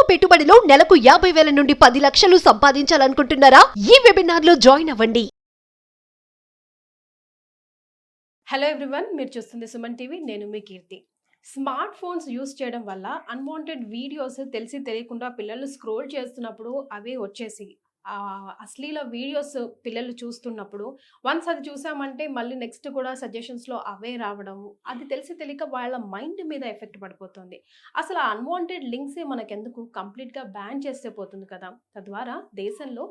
పెట్టుబడిలో నెలకు 50,000 నుండి 10 లక్షలు సంపాదించాలనుకుంటున్నారా? ఈ వెబినార్ లో జాయిన్ అవ్వండి. హలో ఎవ్రీవన్, మీరు చూస్తుంది సుమన్ టీవీ. నేను మీ కీర్తి. స్మార్ట్ ఫోన్స్ యూస్ చేయడం వల్ల అన్వాంటెడ్ వీడియోస్ తెలిసి తెలియకుండా పిల్లలు స్క్రోల్ చేస్తున్నప్పుడు అవే వచ్చేసి అశ్లీల వీడియోస్ పిల్లలు చూస్తున్నప్పుడు వన్స్ అది చూసామంటే మళ్ళీ నెక్స్ట్ కూడా సజెషన్స్లో అవే రావడం, అది తెలిసి తెలియక వాళ్ళ మైండ్ మీద ఎఫెక్ట్ పడిపోతుంది. అసలు ఆ అన్వాంటెడ్ లింక్సే మనకెందుకు, కంప్లీట్గా బ్యాన్ చేస్తే పోతుంది కదా. తద్వారా దేశంలో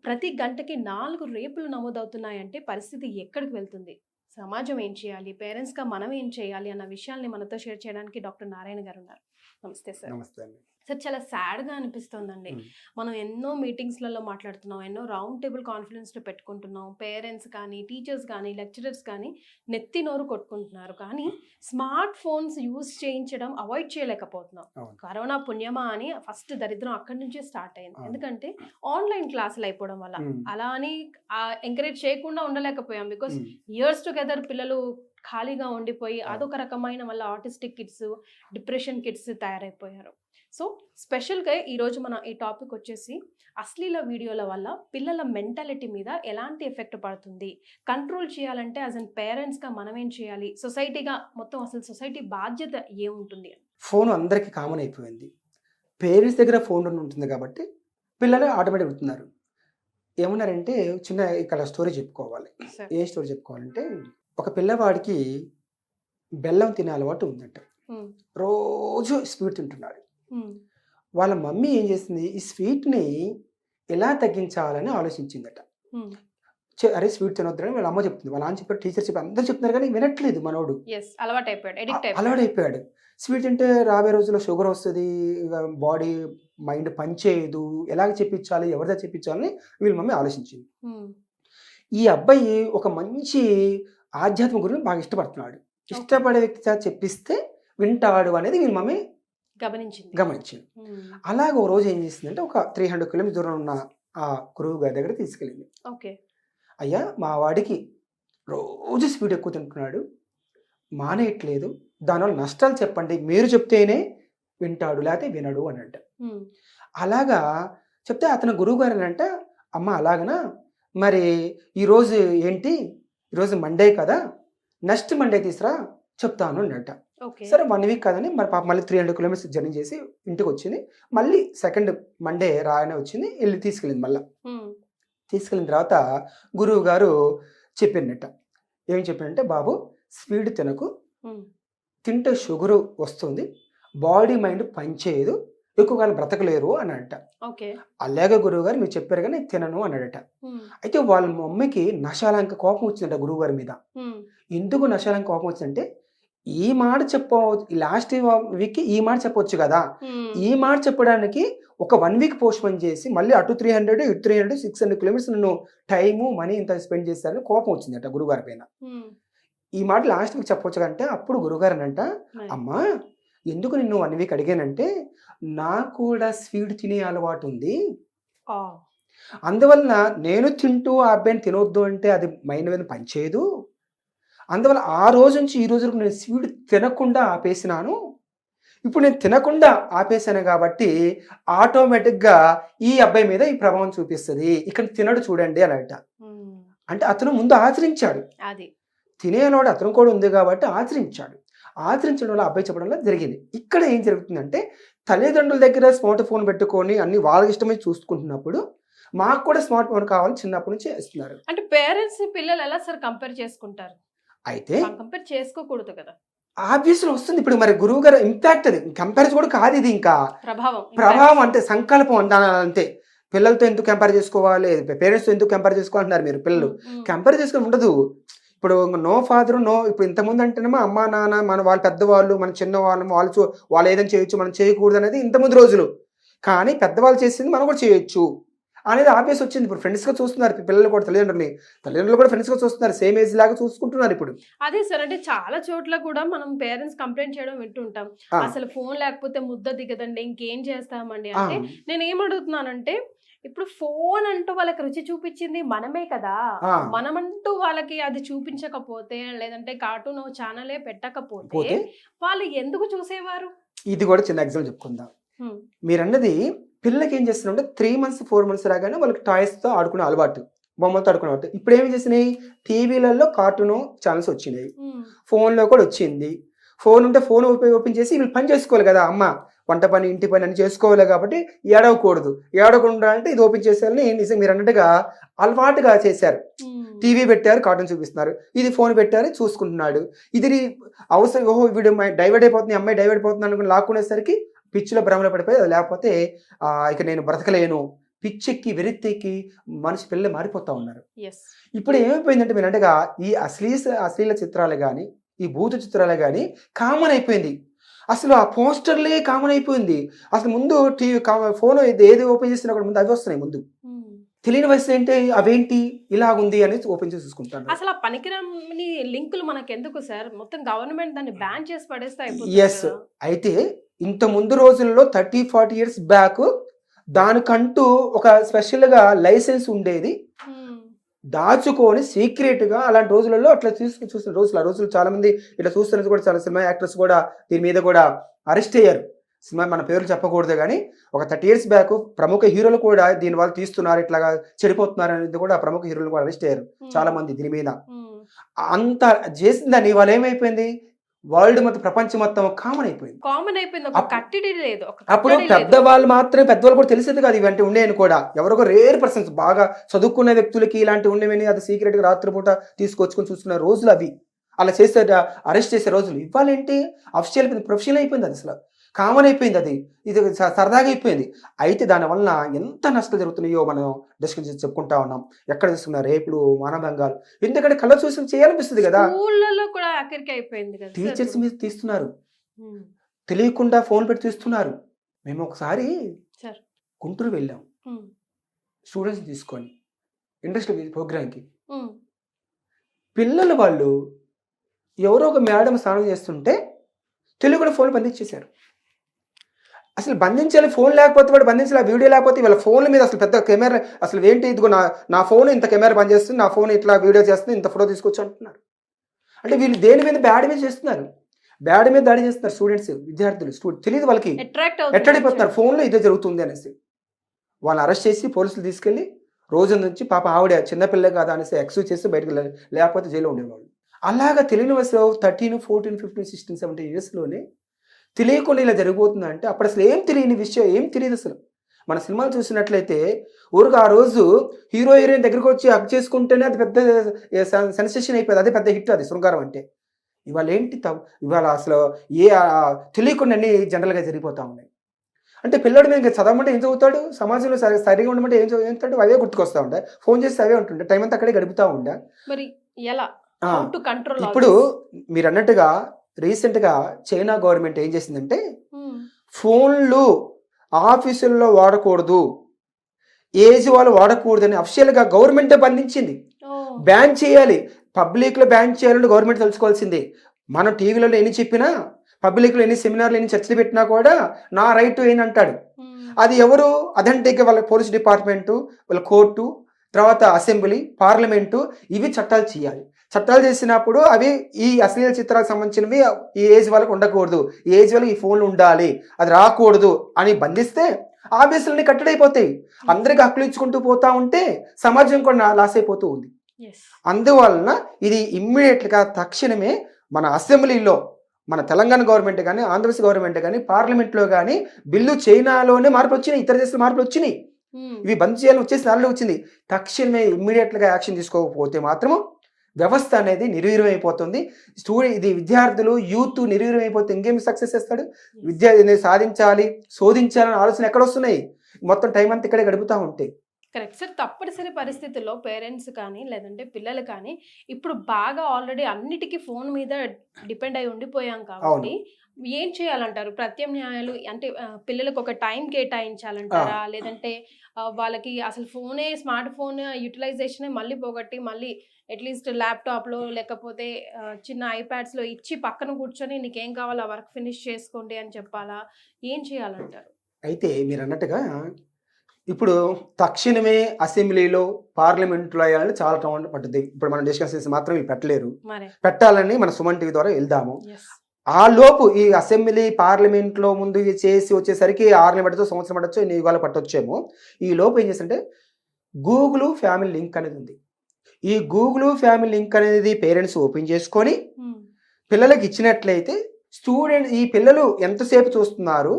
ప్రతి గంటకి 4 రేపులు నమోదవుతున్నాయంటే పరిస్థితి ఎక్కడికి వెళ్తుంది? సమాజం ఏం చేయాలి, పేరెంట్స్గా మనం ఏం చేయాలి అన్న విషయాల్ని మనతో షేర్ చేయడానికి డాక్టర్ నారాయణ గారు ఉన్నారు. నమస్తే సార్. నమస్తే అండి. సార్, చాలా సాడ్గా అనిపిస్తుందండి. మనం ఎన్నో మీటింగ్స్లలో మాట్లాడుతున్నాం, ఎన్నో రౌండ్ టేబుల్ కాన్ఫరెన్స్లో పెట్టుకుంటున్నాం. పేరెంట్స్ కానీ, టీచర్స్ కానీ, లెక్చరర్స్ కానీ నెత్తి నోరు కొట్టుకుంటున్నారు. కానీ స్మార్ట్ ఫోన్స్ యూజ్ చేయించడం అవాయిడ్ చేయలేకపోతున్నాం. కరోనా పుణ్యమా అని ఫస్ట్ దరిద్రం అక్కడి నుంచే స్టార్ట్ అయింది. ఎందుకంటే ఆన్లైన్ క్లాసులు అయిపోవడం వల్ల. అలా అని ఎంకరేజ్ చేయకుండా ఉండలేకపోయాం. బికాస్ ఇయర్స్ టుగెదర్ పిల్లలు ఖాళీగా ఉండిపోయి అదొక రకమైన వల్ల ఆటిస్టిక్ కిడ్స్, డిప్రెషన్ కిడ్స్ తయారైపోయారు. సో స్పెషల్గా ఈరోజు మన ఈ టాపిక్ వచ్చేసి అశ్లీల వీడియోల వల్ల పిల్లల మెంటాలిటీ మీద ఎలాంటి ఎఫెక్ట్ పడుతుంది, కంట్రోల్ చేయాలంటే యాజ్ అన్ పేరెంట్స్గా మనం ఏం చేయాలి, సొసైటీగా మొత్తం అసలు సొసైటీ బాధ్యత ఏముంటుంది? ఫోన్ అందరికీ కామన్ అయిపోయింది. పేరెంట్స్ దగ్గర ఫోన్ ఉంటుంది కాబట్టి పిల్లలు ఆటోమేటిక్ ఉంటున్నారు. ఏమన్నారంటే చిన్న ఇక్కడ స్టోరీ చెప్పుకోవాలి. ఏ స్టోరీ చెప్పుకోవాలంటే, ఒక పిల్లవాడికి బెల్లం తినే అలవాటు ఉందంట. రోజు స్వీట్ తింటున్నాడు. వాళ్ళ మమ్మీ ఏం చేసింది, ఈ స్వీట్ని ఎలా తగ్గించాలని ఆలోచించిందట. అరే స్వీట్ తినొద్దని వాళ్ళ అమ్మ చెప్తుంది, వాళ్ళ నాన్న చెప్పారు, టీచర్ చెప్పారు, అందరూ చెప్తున్నారు కానీ వినట్లేదు మనోడు. అలవాటైపోయాడు. స్వీట్ తింటే రాబోయే రోజుల్లో షుగర్ వస్తుంది, బాడీ మైండ్ పనిచేయదు, ఎలాగ చెప్పించాలి, ఎవరిదా చెప్పించాలని వీళ్ళ మమ్మీ ఆలోచించింది. ఈ అబ్బాయి ఒక మంచి ఆధ్యాత్మిక గురువుని బాగా ఇష్టపడుతున్నాడు. ఇష్టపడే వ్యక్తి చేత చెప్పిస్తే వింటాడు అనేది వీళ్ళ మమ్మీ గమనించింది. అలాగే ఓ రోజు ఏం చేసిందంటే, ఒక 300 కిలోమీటర్ దూరం ఉన్న ఆ గురువు గారి దగ్గర తీసుకెళ్ళింది. అయ్యా, మా వాడికి రోజు స్పీడ్ ఎక్కువ తింటున్నాడు, మానేయట్లేదు, దానివల్ల నష్టాలు చెప్పండి, మీరు చెప్తేనే వింటాడు లేకపోతే వినడు అని అంట. అలాగా చెప్తే అతను గురువు గారు అంట, అమ్మ అలాగనా, మరి ఈరోజు ఏంటి, ఈరోజు మండే కదా, నెక్స్ట్ మండే తీసురా చెప్తాను అన్నట్ట. సరే 1 వీక్ కదని మరి పాప మళ్ళీ 300 కిలోమీటర్స్ జర్నీ చేసి ఇంటికి వచ్చింది. మళ్ళీ సెకండ్ మండే రానే వచ్చింది, వెళ్ళి తీసుకెళ్ళింది. మళ్ళీ తీసుకెళ్ళిన తర్వాత గురువు గారు చెప్పినట్ట, ఏం చెప్పినంటే, బాబు స్వీట్ తినకు, తింటే షుగరు వస్తుంది, బాడీ మైండ్ పనిచేయదు, ఎక్కువ కాలం బ్రతకలేరు అని అంట. అలాగే గురువు గారు మీరు చెప్పారు కానీ తినను అన్నాడట. అయితే వాళ్ళ మమ్మీకి నశాలంక కోపం వచ్చిందట గురువు గారి మీద. ఎందుకు నశాలంక కోపం వచ్చిందంటే, ఈ మాట లాస్ట్ వీక్ ఈ మాట చెప్పవచ్చు కదా, ఈ మాట చెప్పడానికి ఒక 1 వీక్ పోస్ట్ పోన్ చేసి మళ్ళీ అటు 300 ఇటు 300 600 కిలోమీటర్స్ నన్ను టైము మనీ ఇంత స్పెండ్ చేస్తారని కోపం వచ్చిందట గురుగారి పైన. ఈ మాట లాస్ట్ వీక్ చెప్పవచ్చు అంటే, అప్పుడు గురుగారు అనంట, అమ్మా ఎందుకు నిన్ను 1 వీక్ అడిగానంటే, నాకు కూడా స్వీట్ తినే అలవాటు ఉంది, అందువల్ల నేను తింటూ ఆ అబ్బాయిని తినొద్దు అంటే అది మైండ్ మీద పనిచేయదు, అందువల్ల ఆ రోజు నుంచి ఈ రోజు నేను స్వీట్ తినకుండా ఆపేసినాను, ఇప్పుడు నేను తినకుండా ఆపేసాను కాబట్టి ఆటోమేటిక్గా ఈ అబ్బాయి మీద ఈ ప్రభావం చూపిస్తుంది, ఇక్కడ తినడు చూడండి అని అంట. అంటే అతను ముందు ఆచరించాడు, తినేవాడు అతను కూడా ఉంది కాబట్టి ఆచరించాడు. ఆచరించడం వల్ల అబ్బాయి చెప్పడం వల్ల జరిగింది. ఇక్కడ ఏం జరుగుతుందంటే, తల్లిదండ్రుల దగ్గర స్మార్ట్ ఫోన్ పెట్టుకొని అన్ని వాళ్ళకి ఇష్టమై చూసుకుంటున్నప్పుడు మాకు కూడా స్మార్ట్ ఫోన్ కావాలని చిన్నప్పటి నుంచి ఇస్తున్నారు. అంటే పేరెంట్స్ పిల్లలు ఎలా సార్ కంపేర్ చేసుకుంటారు? అయితే కంపేర్ చేసుకోకూడదు కదా, ఆబ్వియస్లీ వస్తుంది. ఇప్పుడు మరి గురువు గారు ఇంపాక్ట్, అది కంపారిజన్ కూడా కాదు, ఇది ఇంకా ప్రభావం అంటే సంకల్పం అంతే. పిల్లలతో ఎందుకు కంపేర్ చేసుకోవాలి, పేరెంట్స్తో ఎందుకు కంపేర్ చేసుకోవాలంటున్నారు మీరు. పిల్లలు కంపేర్ చేసుకుని ఉండదు. ఇప్పుడు నో ఫాదర్ నో, ఇప్పుడు ఇంతకుముందు అంటేనేమో అమ్మా నాన్న మన వాళ్ళు పెద్దవాళ్ళు, మన చిన్నవాళ్ళు, వాళ్ళు ఏదైనా చేయొచ్చు మనం చేయకూడదు అనేది ఇంతకుముందు రోజులు. కానీ పెద్దవాళ్ళు చేసింది మనం కూడా చేయొచ్చు అనేది ఆబ్వియస్ వచ్చింది. ఇప్పుడు ఫ్రెండ్స్గా చూస్తున్నారు పిల్లలు కూడా, తల్లిదండ్రులు కూడా ఫ్రెండ్స్గా చూస్తున్నారు, సేమ్ ఏజ్ లాగా చూసుకుంటున్నారు ఇప్పుడు. అదే సార్, అంటే చాలా చోట్ల కూడా మనం పేరెంట్స్ కంప్లైంట్ చేయడం వింటుంటాం, అసలు ఫోన్ లేకపోతే ముద్ద దిగదండి, ఇంకేం చేస్తామండి అంటే. నేను ఏమడుగుతున్నానంటే, ఇప్పుడు ఫోన్ అంటూ వాళ్ళకి రుచి చూపించింది మనమే కదా, మనమంటూ వాళ్ళకి అది చూపించకపోతే, లేదంటే కార్టూన్ ఛానలే పెట్టకపోతే వాళ్ళు ఎందుకు చూసేవారు? ఇది కూడా చిన్న ఎగ్జాంపుల్ చెప్పుకుందాం. మీరన్నది పిల్లలకి ఏం చేస్తున్నారంటే 3 months 4 months రాగానే వాళ్ళకి టాయ్స్తో ఆడుకునే అలవాటు, బొమ్మలతో ఆడుకునే అలవాటు. ఇప్పుడు ఏమి చేసినాయి, టీవీలలో కార్టూన్ ఛానల్స్ వచ్చినాయి, ఫోన్లో కూడా వచ్చింది. ఫోన్ ఉంటే ఫోన్ ఓపెన్ చేసి వీళ్ళు పని చేసుకోవాలి కదా, అమ్మ వంట పని ఇంటి పని అని చేసుకోవాలి కాబట్టి ఏడవకూడదు, ఏడవకుండా అంటే ఇది ఓపెన్ చేసేయాలని నిజం మీరు అన్నట్టుగా అలవాటుగా చేశారు. టీవీ పెట్టారు, కార్టూన్ చూపిస్తున్నారు, ఇది ఫోన్ పెట్టారు చూసుకుంటున్నాడు. ఇది అవసరం, ఓహో వీడు డైవర్ట్ అయిపోతుంది, అమ్మాయి డైవర్ట్ అయిపోతుంది అనుకుని లాక్కునేసరికి పిచ్చిలో భ్రమలో పడిపోయి, అది లేకపోతే ఇక నేను బ్రతకలేను, పిచ్చెక్కి వెరెత్తెక్కి మనిషి పిల్లలు మారిపోతూ ఉన్నారు. ఇప్పుడు ఏమైపోయిందంటే మీరు అంటేగా ఈ అశ్లీల చిత్రాలు కానీ ఈ భూత చిత్రాలే కానీ కామన్ అయిపోయింది. అసలు ఆ పోస్టర్లే కామన్ అయిపోయింది. అసలు ముందు టీవీ ఫోన్ ఏది ఓపెన్ చేసినా కూడా ముందు అవి వస్తున్నాయి. ముందు తెలియని వయసు ఏంటి, అవేంటి ఇలాగుంది అనేది ఓపెన్ చేసి చూసుకుంటాను. అసలు ఆ పనికిరాని లింకులు మనకు ఎందుకు సార్, మొత్తం గవర్నమెంట్ దాన్ని బ్యాన్ చేసి పడేస్తే ఎస్. అయితే ఇంత ముందు రోజుల్లో 30-40 years బ్యాక్ దానికంటూ ఒక స్పెషల్గా లైసెన్స్ ఉండేది, దాచుకొని సీక్రెట్గా అలాంటి రోజులలో అట్లా చూసిన రోజులు, ఆ రోజులు చాలా మంది ఇట్లా చూస్తున్నది కూడా చాలా సినిమా యాక్టర్స్ కూడా దీని మీద కూడా అరెస్ట్ అయ్యారు. సినిమా మన పేర్లు చెప్పకూడదు కానీ ఒక 30 years బ్యాక్ ప్రముఖ హీరోలు కూడా దీని వాళ్ళు తీస్తున్నారు, ఇట్లాగా చెడిపోతున్నారు అనేది కూడా ప్రముఖ హీరోలు కూడా అరెస్ట్ అయ్యారు చాలా మంది దీని మీద. అంత చేసిందని వాళ్ళు ఏమైపోయింది, వరల్డ్ మొత్తం ప్రపంచం మొత్తం కామన్ అయిపోయింది. అప్పుడు పెద్దవాళ్ళు మాత్రమే, పెద్దవాళ్ళు కూడా తెలిసేది కాదు ఇవంటి ఉండేవి కూడా, ఎవరికో రేర్ పర్సన్స్ బాగా చదువుకునే వ్యక్తులకి ఇలాంటి ఉండేవని అది సీక్రెట్గా రాత్రిపూట తీసుకొచ్చుకొని చూసుకున్న రోజులు అవి. అలా చేసే అరెస్ట్ చేసే రోజులు. ఇవాళ ఏంటి అఫిషియల్ అయిపోయింది, ప్రొఫెషనల్ అయిపోయింది, అది అసలు కామన్ అయిపోయింది, అది ఇది సరదాగా అయిపోయింది. అయితే దానివల్ల ఎంత నష్టం జరుగుతున్నాయో మనం డిస్కస్ చేసి చెప్పుకుంటా ఉన్నాం. ఎక్కడ చూస్తున్నా రేపులు, మానభంగాలు, ఎందుకంటే కళ్ళ చూసి చేయాలనిపిస్తుంది కదా. టీచర్స్ మీద తీస్తున్నారు, తెలియకుండా ఫోన్ పెట్టి తీస్తున్నారు. మేము ఒకసారి గుంటూరు వెళ్ళాం స్టూడెంట్స్ తీసుకొని ఇండస్ట్రీ ప్రోగ్రామ్కి. పిల్లలు వాళ్ళు ఎవరో ఒక మేడం స్నానం చేస్తుంటే తెలియకుండా ఫోన్ బంధించేశారు. అసలు బంధించాలి, ఫోన్ లేకపోతే వాడు బంధించాలి, ఆ వీడియో లేకపోతే వీళ్ళ ఫోన్ల మీద అసలు పెద్ద కెమెరా, అసలు ఏంటి ఇదిగో నా ఫోన్ ఇంత కెమెరా పనిచేస్తుంది, నా ఫోన్ ఇట్లా వీడియో చేస్తుంది, ఇంత ఫోటో తీసుకొచ్చి అంటున్నారు. అంటే వీళ్ళు దేని మీద బ్యాడ్ మీద చేస్తున్నారు, బ్యాడ్ మీద దాడి చేస్తున్నారు. స్టూడెంట్స్, విద్యార్థులు తెలియదు వాళ్ళకి, అట్రాక్ట్ అయిపోతున్నారు ఫోన్లో ఇదే జరుగుతుంది అనేసి. వాళ్ళని అరెస్ట్ చేసి పోలీసులు తీసుకెళ్ళి రోజు నుంచి పాప ఆవిడ చిన్నపిల్ల కాదా అనేసి ఎక్స్క్యూజ్ చేసి బయటకు వెళ్ళాలి, లేకపోతే జైల్లో ఉండేవాళ్ళు. అలాగా తెలియని వయసులో 13, 14, 15, 16, 17 yearsలోనే తెలియకుండా ఇలా జరిగిపోతుందంటే అప్పుడు అసలు ఏం తెలియని విషయం, ఏం తెలియదు అసలు. మన సినిమాలు చూసినట్లయితే ఊరికి ఆ రోజు హీరో హీరోయిన్ దగ్గరికి వచ్చి హక్ చేసుకుంటేనే అది పెద్ద సెన్సేషన్ అయిపోయింది, అదే పెద్ద హిట్, అది శృంగారం అంటే. ఇవాళ ఏంటి ఇవాళ అసలు తెలియకుండా అన్ని జనరల్గా జరిగిపోతూ ఉన్నాయి. అంటే పిల్లడు మేము చదవమంటే ఏం చదువుతాడు, సమాజంలో సరిగా ఉండమంటే ఏం చదువుతాడు, అవే గుర్తుకొస్తూ ఉంటాయి, ఫోన్ చేస్తే అవే ఉంటుండే, టైం అంతా అక్కడే గడుపుతూ ఉండే. ఇప్పుడు మీరు అన్నట్టుగా రీసెంట్గా చైనా గవర్నమెంట్ ఏం చేసిందంటే ఫోన్లు ఆఫీసుల్లో వాడకూడదు, ఏజ్ వాళ్ళు వాడకూడదని అఫిషియల్గా గవర్నమెంటే బంధించింది. బ్యాన్ చేయాలి, పబ్లిక్లో బ్యాన్ చేయాలని గవర్నమెంట్ తెలుసుకోవాల్సిందే. మనం టీవీలలో ఎన్ని చెప్పినా, పబ్లిక్లో ఎన్ని సెమినార్లు ఎన్ని చర్చలు పెట్టినా కూడా నా రైట్ ఏంటంటాడు. అది ఎవరు అథెంటిక్, వాళ్ళ పోలీస్ డిపార్ట్మెంటు, వాళ్ళ కోర్టు, తర్వాత అసెంబ్లీ, పార్లమెంటు, ఇవి చట్టాలు చేయాలి. చట్టాలు చేసినప్పుడు అవి ఈ అశ్లీల చిత్రాలకు సంబంధించినవి ఈ ఏజ్ వాళ్ళకి ఉండకూడదు, ఈ ఏజ్ వాళ్ళకి ఈ ఫోన్లు ఉండాలి, అది రాకూడదు అని బంధిస్తే ఆఫీసులన్నీ కట్టడైపోతాయి. అందరికి హక్కులు ఇచ్చుకుంటూ పోతా ఉంటే సమాజం కూడా లాస్ అయిపోతూ ఉంది. అందువలన ఇది ఇమ్మీడియట్గా తక్షణమే మన అసెంబ్లీలో, మన తెలంగాణ గవర్నమెంట్ కానీ, ఆంధ్రప్రదేశ్ గవర్నమెంట్ కానీ, పార్లమెంట్లో కానీ బిల్లు చైనాలోనే మార్పులు వచ్చినాయి, ఇతర దేశాలు మార్పులు వచ్చినాయి, ఇవి బంద్ చేయాలని వచ్చేసి దానిలో వచ్చింది. తక్షణమే ఇమ్మీడియట్గా యాక్షన్ తీసుకోకపోతే మాత్రము వ్యవస్థ అనేది నిర్వీర్యమైపోతుంది. ఇది విద్యార్థులు, యూత్ నిర్వీర్యమైపోతే ఇంకేం సక్సెస్ చేస్తాడు? విద్య సాధించాలి, శోధించాలని ఆలోచన ఎక్కడ వస్తున్నాయి? మొత్తం టైం అంతా ఇక్కడే గడుపుతూ ఉంటే. Correct sir. తప్పనిసరి పరిస్థితుల్లో పేరెంట్స్ కానీ లేదంటే పిల్లలు కానీ ఇప్పుడు బాగా ఆల్రెడీ అన్నిటికీ ఫోన్ మీద డిపెండ్ అయి ఉండిపోయాం కాబట్టి ఏం చేయాలంటారు? ప్రత్యామ్నాయాలు అంటే పిల్లలకు ఒక టైం కేటాయించాలంటారా, లేదంటే వాళ్ళకి అసలు స్మార్ట్ ఫోన్ యూటిలైజేషన్ మళ్ళీ పోగొట్టి మళ్ళీ అట్లీస్ట్ ల్యాప్టాప్లో లేకపోతే చిన్న ఐప్యాడ్స్లో ఇచ్చి పక్కన కూర్చొని నీకేం కావాలో వర్క్ ఫినిష్ చేసుకోండి అని చెప్పాలా? ఏం చేయాలంటారు? అయితే మీరు అన్నట్టుగా ఇప్పుడు తక్షణమే అసెంబ్లీలో, పార్లమెంట్లో అయ్యాలని చాలా టైం పడుతుంది. ఇప్పుడు మనం డిస్కస్ చేసి మాత్రం ఇవి పెట్టలేరు, పెట్టాలని మన సుమన్ టీవీ ద్వారా వెళ్దాము. ఆ లోపు ఈ అసెంబ్లీ పార్లమెంట్లో ముందు ఇవి చేసి వచ్చేసరికి 6 నెలలు పట్టచ్చు, సంవత్సరం పట్టచ్చు, ఎన్ని యుగాలు పట్టొచ్చేమో. ఈ లోపు ఏం చేస్తుంటే గూగుల్ ఫ్యామిలీ లింక్ అనేది ఉంది. ఈ గూగుల్ ఫ్యామిలీ లింక్ అనేది పేరెంట్స్ ఓపెన్ చేసుకొని పిల్లలకి ఇచ్చినట్లయితే ఈ పిల్లలు ఎంతసేపు చూస్తున్నారు,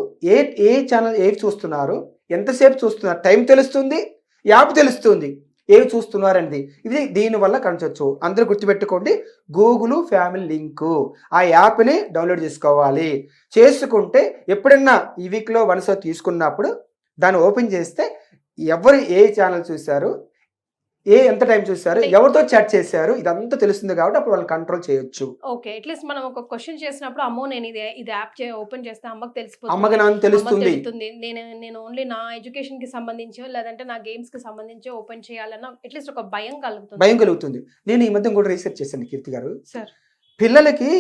ఏ ఛానల్ ఏవి చూస్తున్నారు, ఎంతసేపు చూస్తున్నారు, టైం తెలుస్తుంది, యాప్ తెలుస్తుంది, ఏవి చూస్తున్నారు అనేది. ఇది దీనివల్ల కనిపించవచ్చు. అందరూ గుర్తుపెట్టుకోండి, గూగుల్ ఫ్యామిలీ లింకు ఆ యాప్ని డౌన్లోడ్ చేసుకోవాలి. చేసుకుంటే ఎప్పుడన్నా ఈ వీక్లో వన్స్ తీసుకున్నప్పుడు దాన్ని ఓపెన్ చేస్తే ఎవరు ఏ ఛానల్ చూశారు, ఎంత టైం చూశారు, ఎవరితో చాట్ చేశారు, ఇదంతా తెలుస్తుంది. కాబట్టి అప్పుడు వాళ్ళని కంట్రోల్ చేయొచ్చు. ఓకే, అట్లీస్ట్ మనం ఒక క్వశ్చన్ చేసినప్పుడు అమ్మో నేను ఇది యాప్ ఓపెన్ చేస్తే అమ్మకి తెలిసిపోతుంది, అమ్మకి నాకు తెలుస్తుంది, నేను ఓన్లీ నా ఎడ్యుకేషన్ కి సంబంధించో లేదంటే నా గేమ్స్ కి సంబంధించో ఓపెన్ చేయాలన్న అట్లీస్ట్ ఒక భయం కలుగుతుంది. నేను ఈ మధ్య కూడా రీసెర్చ్ చేశాను కీర్తి గారు. సార్, పిల్లలకి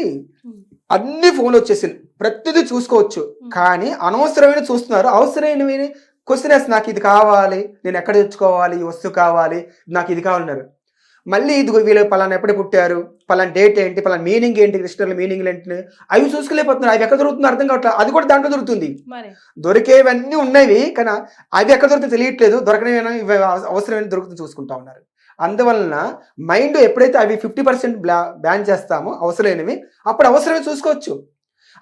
అన్ని ఫోన్లు వచ్చేసింది, ప్రతిదీ చూసుకోవచ్చు. కానీ అనవసరమైన చూస్తున్నారు. అవసరమైనవి క్వశ్చన్ వేస్తే నాకు ఇది కావాలి, నేను ఎక్కడ తెచ్చుకోవాలి, ఈ వస్తువు కావాలి, నాకు ఇది కావాలన్నారు. మళ్ళీ ఇది వీళ్ళు పలానా ఎప్పుడు పుట్టారు, పలానా డేట్ ఏంటి, పలానా మీనింగ్ ఏంటి, కృష్ణుల మీనింగ్ ఏంటి, అవి చూసుకోలేకపోతున్నారు. అవి ఎక్కడ దొరుకుతుందో అర్థం కావట్లేదు. అది కూడా దాంట్లో దొరుకుతుంది. దొరికేవన్నీ ఉన్నవి కానీ అవి ఎక్కడ దొరుకుతుందో తెలియట్లేదు. దొరకనేవి అవసరమైన దొరుకుతుంది చూసుకుంటా ఉన్నారు. అందువలన మైండ్ ఎప్పుడైతే అవి 50% బ్యాన్ చేస్తామో అవసరమైనవి, అప్పుడు అవసరమే చూసుకోవచ్చు.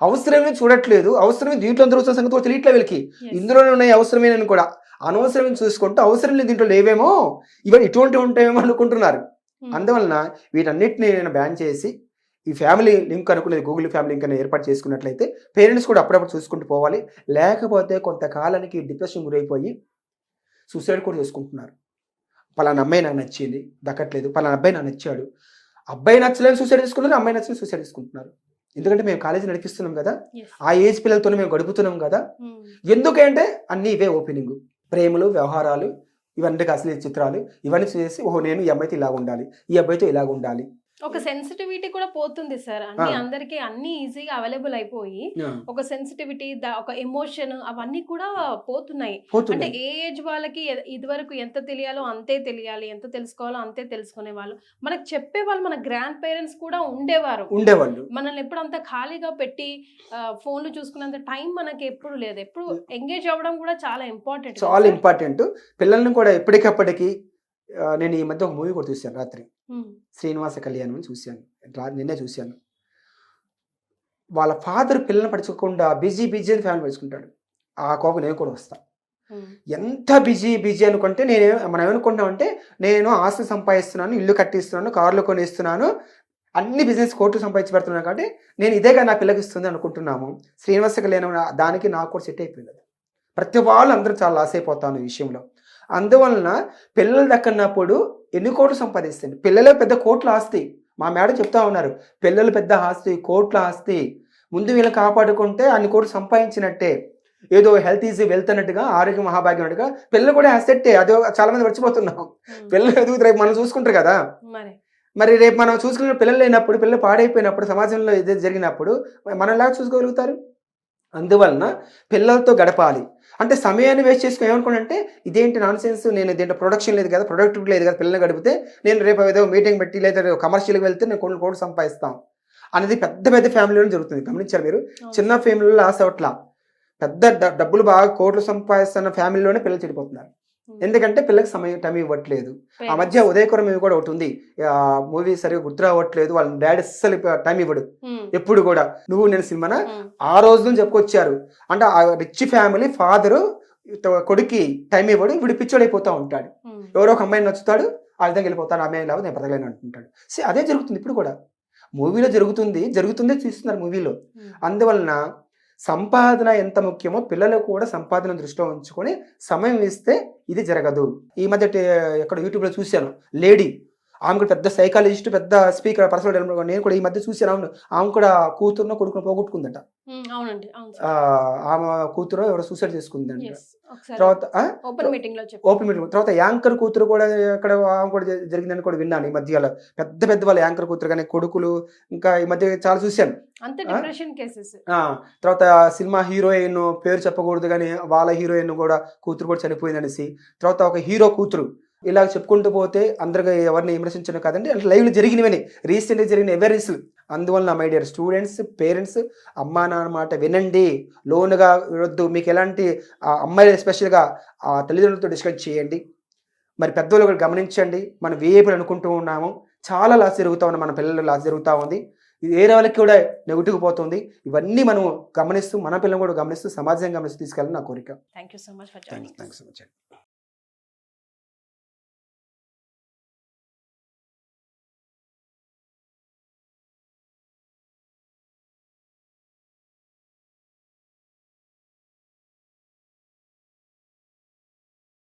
అవసరమే చూడట్లేదు, అవసరమే దీంట్లో దొరుకుతున్న సంగతి కూడా తెలియట్లేదు వీళ్ళకి. ఇందులోనే ఉన్నాయి అవసరమైన కూడా. అనవసరమైన చూసుకుంటూ అవసరం లేదు దీంట్లో లేవేమో, ఇవన్నీ ఇటువంటివి ఉంటాయేమో అనుకుంటున్నారు. అందువలన వీటన్నిటిని నేను బ్యాన్ చేసి ఈ ఫ్యామిలీ లింక్ అనుకునేది గూగుల్ ఫ్యామిలీ లింక్ అనేది ఏర్పాటు చేసుకున్నట్లయితే పేరెంట్స్ కూడా అప్పుడప్పుడు చూసుకుంటూ పోవాలి. లేకపోతే కొంతకాలానికి డిప్రెషన్ గురైపోయి సూసైడ్ కూడా చేసుకుంటున్నారు. పలానా అమ్మాయి నాకు నచ్చింది, దక్కట్లేదు, పలానా అబ్బాయి నాకు నచ్చాడు, అబ్బాయి నచ్చలేదు సూసైడ్ చేసుకున్నారు, అమ్మాయి నచ్చలేదు సూసైడ్ చేసుకుంటున్నారు. ఎందుకంటే మేము కాలేజీ నడిపిస్తున్నాం కదా, ఆ ఏజ్ పిల్లలతోనే మేము గడుపుతున్నాం కదా. ఎందుకంటే అన్ని ఇవే ఓపెనింగ్, ప్రేమలు, వ్యవహారాలు, ఇవన్నీ అసలు చిత్రాలు, ఇవన్నీ చేసి ఓహో నేను ఈ అమ్మాయితో ఇలా ఉండాలి, ఈ అబ్బాయితో ఇలాగ ఉండాలి. ఒక సెన్సిటివిటీ కూడా పోతుంది సార్. అన్ని అందరికి అన్ని ఈజీగా అవైలబుల్ అయిపోయి ఒక సెన్సిటివిటీ, ఒక ఎమోషన్ అవన్నీ కూడా పోతున్నాయి. అంటే ఏ ఏజ్ వాళ్ళకి ఇది వరకు ఎంత తెలియాలో అంతే తెలియాలి, ఎంత తెలుసుకోవాలో అంతే తెలుసుకునే వాళ్ళు, మనకు చెప్పే వాళ్ళు మన గ్రాండ్ పేరెంట్స్ కూడా ఉండేవాళ్ళు. మనల్ని ఎప్పుడు అంత ఖాళీగా పెట్టి ఫోన్లు చూసుకున్నంత టైం మనకి ఎప్పుడు లేదు. ఎప్పుడు ఎంగేజ్ అవ్వడం కూడా చాలా ఇంపార్టెంట్. పిల్లల్ని కూడా ఎప్పటికప్పటికి నేను ఈ మధ్య ఒక మూవీ కూడా చూశాను, రాత్రి శ్రీనివాస కళ్యాణం అని చూశాను, నిన్నే చూశాను. వాళ్ళ ఫాదర్ పిల్లల్ని పడుకోకుండా బిజీ అని ఫ్యామిలీ పడుచుకుంటాడు. ఆ కోపం నేను కూడా వస్తా. ఎంత బిజీ అనుకుంటే మనం ఏమనుకుంటామంటే నేను ఆస్తి సంపాదిస్తున్నాను, ఇల్లు కట్టిస్తున్నాను, కార్లు కొనిస్తున్నాను, అన్ని బిజినెస్ కోట్లు సంపాదించి పెడుతున్నాను కాబట్టి నేను ఇదేగా నా పిల్లకి ఇస్తుంది అనుకుంటున్నాము. శ్రీనివాస కళ్యాణం దానికి నాకు కూడా సెట్ అయిపోయింది. ప్రతి వాళ్ళు అందరూ చాలా లాస్ అయిపోతాను ఈ విషయంలో. అందువలన పిల్లలు దక్కనప్పుడు ఎన్ని కోట్లు సంపాదిస్తుంది, పిల్లలే పెద్ద కోట్ల ఆస్తి. మా మేడం చెప్తా ఉన్నారు, పిల్లలు పెద్ద ఆస్తి, కోట్ల ఆస్తి. ముందు వీళ్ళు కాపాడుకుంటే అన్ని కోట్లు సంపాదించినట్టే. ఏదో హెల్త్ ఈజ్ వెల్త్ అన్నట్టుగా, ఆరోగ్య మహాభాగ్యం అన్నట్టుగా పిల్లలు కూడా అసెట్టే. అదే చాలా మంది మర్చిపోతున్నాం. పిల్లలు ఎదుగుతారు, రేపు మనం చూసుకుంటారు కదా. మరి రేపు మనం చూసుకున్న పిల్లలు లేనప్పుడు, పిల్లలు పాడైపోయినప్పుడు, సమాజంలో ఇది జరిగినప్పుడు మనం ఎలా చూసుకోగలుగుతారు? అందువలన పిల్లలతో గడపాలి. అంటే సమయాన్ని వేస్ట్ చేసుకుని ఏమనుకోండి, ఇదేంటి నాన్ సెన్స్, నేను దీంట్లో ప్రొడక్షన్ లేదు కదా, ప్రొడక్టివిటీ లేదు కదా, పిల్లల్ని గడిపితే నేను రేపు ఏదో మీటింగ్ పెట్టి లేదా కమర్షియల్కి వెళ్తే నేను కొన్ని కోట్లు సంపాదిస్తాం అనేది పెద్ద ఫ్యామిలీలో జరుగుతుంది. గమనించారు మీరు? చిన్న ఫ్యామిలీలో లాస్ అవట్లా, పెద్ద డబ్బులు బాగా కోట్లు సంపాదిస్తున్న ఫ్యామిలీలోనే పిల్లలు చెడిపోతున్నారు. ఎందుకంటే పిల్లలకి సమయం టైం ఇవ్వట్లేదు. ఆ మధ్య ఉదయకరం ఇవి కూడా ఒకటి ఉంది, మూవీ సరిగా గుర్తు రావట్లేదు, వాళ్ళ డాడీ అస్సలు టైం ఇవ్వడు. ఎప్పుడు కూడా నువ్వు నేను సినిమానా ఆ రోజు నుంచి చెప్పుకొచ్చారు. అంటే ఆ రిచ్ ఫ్యామిలీ ఫాదరు కొడుకి టైం ఇవ్వడు, వీడు పిచ్చోడైపోతా ఉంటాడు. ఎవరో ఒక అమ్మాయిని నచ్చుతాడు, ఆ విధంగా వెళ్ళిపోతాడు, అమ్మాయి లాగా నేను బ్రతకలేను అంటుంటాడు. అదే జరుగుతుంది ఇప్పుడు కూడా, మూవీలో జరుగుతుందే చూస్తున్నారు మూవీలో. అందువలన సంపాదన ఎంత ముఖ్యమో పిల్లలు కూడా సంపాదన దృష్టిలో ఉంచుకొని సమయం ఇస్తే ఇది జరగదు. ఈ మధ్య ఎక్కడ యూట్యూబ్లో చూశాను, లేడీ ఆమె కూడా పెద్ద సైకాలజిస్ట్, పెద్ద స్పీకర్, పర్సనల్ డెవలప్మెంట్. నేను కూడా ఈ మధ్య చూశాను. అవును, ఆమె కూడా కూతురును కొడుకును పోగొట్టుకుందంట. ఆమె కూతురు ఎవరో సూసైడ్ చేసుకుందంట. తర్వాత ఓపెన్ మీటింగ్ తర్వాత యాంకర్ కూతురు కూడా అక్కడ ఆమె కూడా జరిగిందని కూడా విన్నాను ఈ మధ్య. పెద్ద వాళ్ళ యాంకర్ కూతురు కానీ కొడుకులు ఇంకా ఈ మధ్య చాలా చూశాను. తర్వాత సినిమా హీరోయిన్ పేరు చెప్పకూడదు కానీ వాళ్ళ హీరోయిన్ కూడా కూతురు కూడా చనిపోయింది అనేసి, తర్వాత ఒక హీరో కూతురు, ఇలా చెప్పుకుంటూ పోతే అందరికీ ఎవరిని విమర్శించడం కాదండి, అంటే లైవ్లో జరిగినవని రీసెంట్గా జరిగిన అవేర్నెస్ అందువలన మై డియర్ స్టూడెంట్స్, పేరెంట్స్, అమ్మా నాన్న మాట వినండి, లోనుగా వినొద్దు. మీకు ఎలాంటి అమ్మాయిలు ఎస్పెషల్గా తల్లిదండ్రులతో డిస్కస్ చేయండి. మరి పెద్దవాళ్ళు కూడా గమనించండి. మనం వేపులు అనుకుంటూ ఉన్నాము, చాలా లాస్ జరుగుతూ ఉంది, మన పిల్లలు లాస్ జరుగుతూ ఉంది, ఇది వేరే వాళ్ళకి కూడా నెగిటివ్ పోతుంది. ఇవన్నీ మనం గమనిస్తూ, మన పిల్లలు కూడా గమనిస్తూ, సమాజం గమనిస్తూ తీసుకెళ్ళాలని నా కోరిక. Thank you so much for thanks so much.